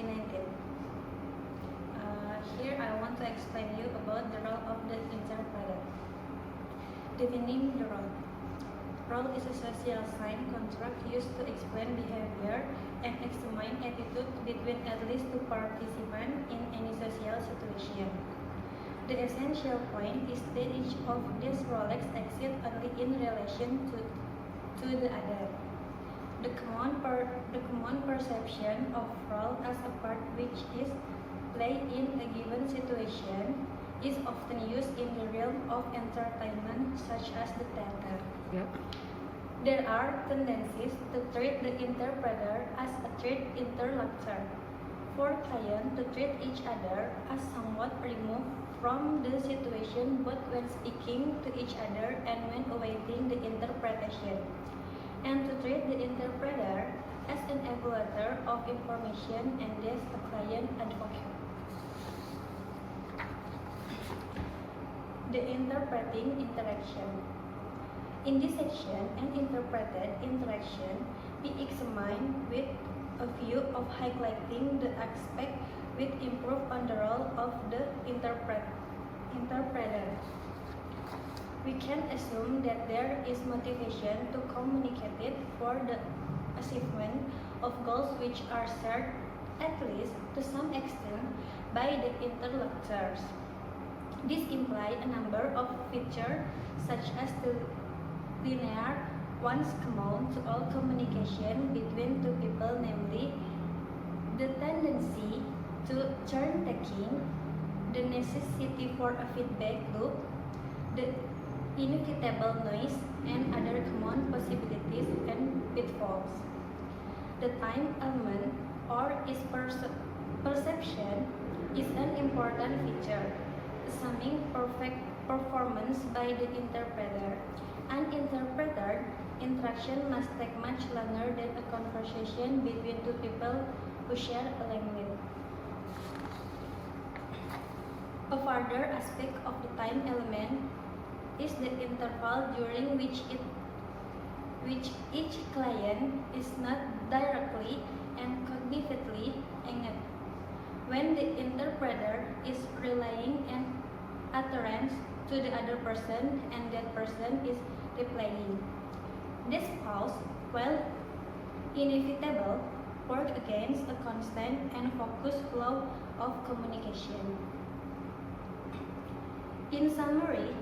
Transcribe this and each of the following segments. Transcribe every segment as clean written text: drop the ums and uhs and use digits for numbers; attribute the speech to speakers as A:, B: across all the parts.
A: 2019. Here I want to explain you about the role of the interpreter. Defining the role. Role is a social sign construct used to explain behavior and examine attitude between at least two participants in any social situation. The essential point is that each of these roles exists only in relation to the other. The common perception of role as a part which is played in a given situation is often used in the realm of entertainment, such as the theater.
B: Yep.
A: There are tendencies to treat the interpreter as a third interlocutor, for clients to treat each other as somewhat removed from the situation both when speaking to each other and when awaiting the interpretation, and to treat the interpreter as an evaluator of information and thus a client advocate. The interpreting interaction. In this section, an interpreted interaction be examined with a view of highlighting the aspect which improve on the role of the interpreter. We can assume that there is motivation to communicate it for the achievement of goals which are shared, at least to some extent, by the interlocutors. This implies a number of features such as the linear ones common to all communication between two people, namely the tendency to turn-taking, the necessity for a feedback loop, the inevitable noise, and other common possibilities and pitfalls. The time element or its perception is an important feature, assuming perfect performance by the interpreter. An interpreter interaction must take much longer than a conversation between two people who share a language. A further aspect of the time element is the interval during which each client is not directly and cognitively engaged. When the interpreter is relaying an utterance to the other person and that person is replying. This pause, while inevitable, works against a constant and focused flow of communication. In summary,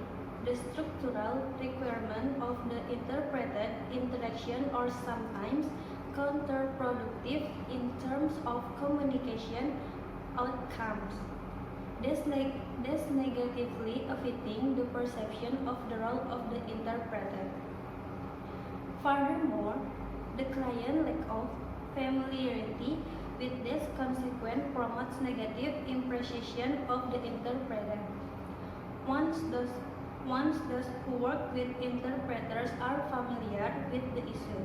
A: the structural requirements of the interpreted interaction are sometimes counterproductive in terms of communication outcomes. This negatively affecting the perception of the role of the interpreter. Furthermore, the client lack of familiarity with this consequence promotes negative impression of the interpreter. Once those who work with interpreters are familiar with the issue,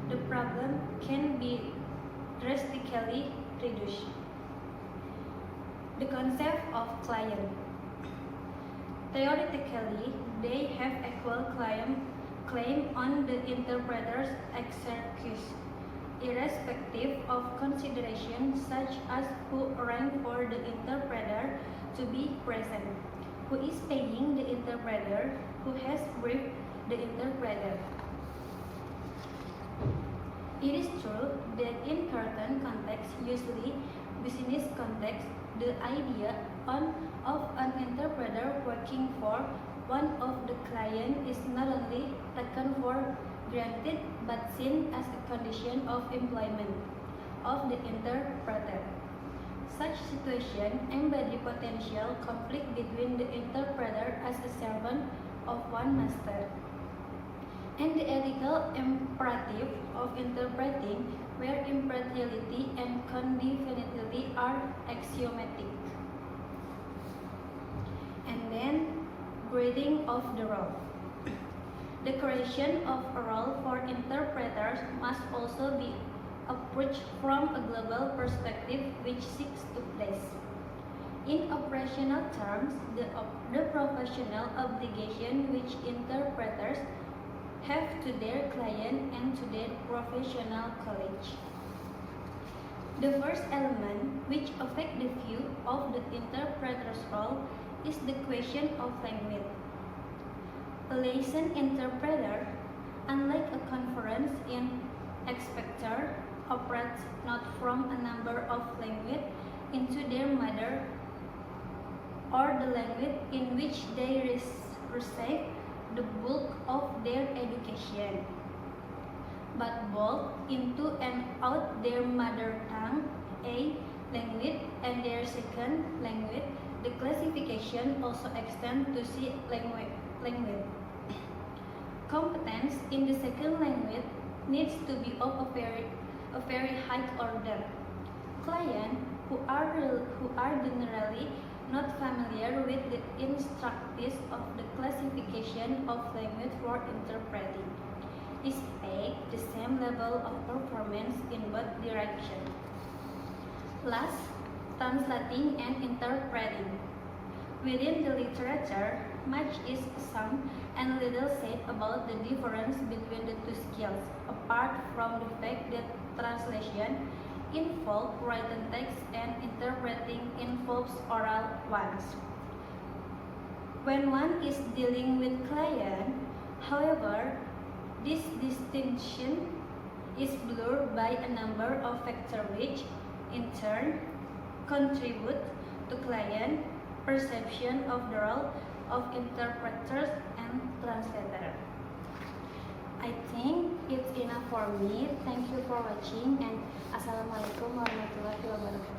A: the problem can be drastically reduced. The concept of client. Theoretically, they have equal claim on the interpreter's expertise, irrespective of considerations such as who arranged for the interpreter to be present, who is paying the interpreter, who has briefed the interpreter. It is true that in certain contexts, usually business contexts, the idea of an interpreter working for one of the clients is not only taken for granted but seen as a condition of employment of the interpreter. Such situation embody potential conflict between the interpreter as a servant of one master and the ethical imperative of interpreting, where impartiality and confidentiality are axiomatic. And then, grading of the role. The creation of a role for interpreters must also be approached from a global perspective which seeks to place, in operational terms, the professional obligation which interpreters have to their client and to their professional colleagues. The first element which affects the view of the interpreter's role is the question of language. A lesson interpreter, unlike a conference in expector, operates not from a number of languages into their mother or the language in which they receive the bulk of their education, but both into and out their mother tongue, a language, and their second language. The classification also extends to C language. Competence in the second language needs to be of a very high order. Clients who are generally not familiar with the instructions of the classification of language for interpreting expect the same level of performance in both directions. Last, translating and interpreting. Within the literature, much is sung and little said about the difference between the two skills, apart from the fact that translation involves written text and interpreting involves oral ones. When one is dealing with client, however, this distinction is blurred by a number of factors which, in turn, contribute to client perception of the role of interpreters and translators. I think it's enough for me. Thank you for watching and Assalamualaikum warahmatullahi wabarakatuh.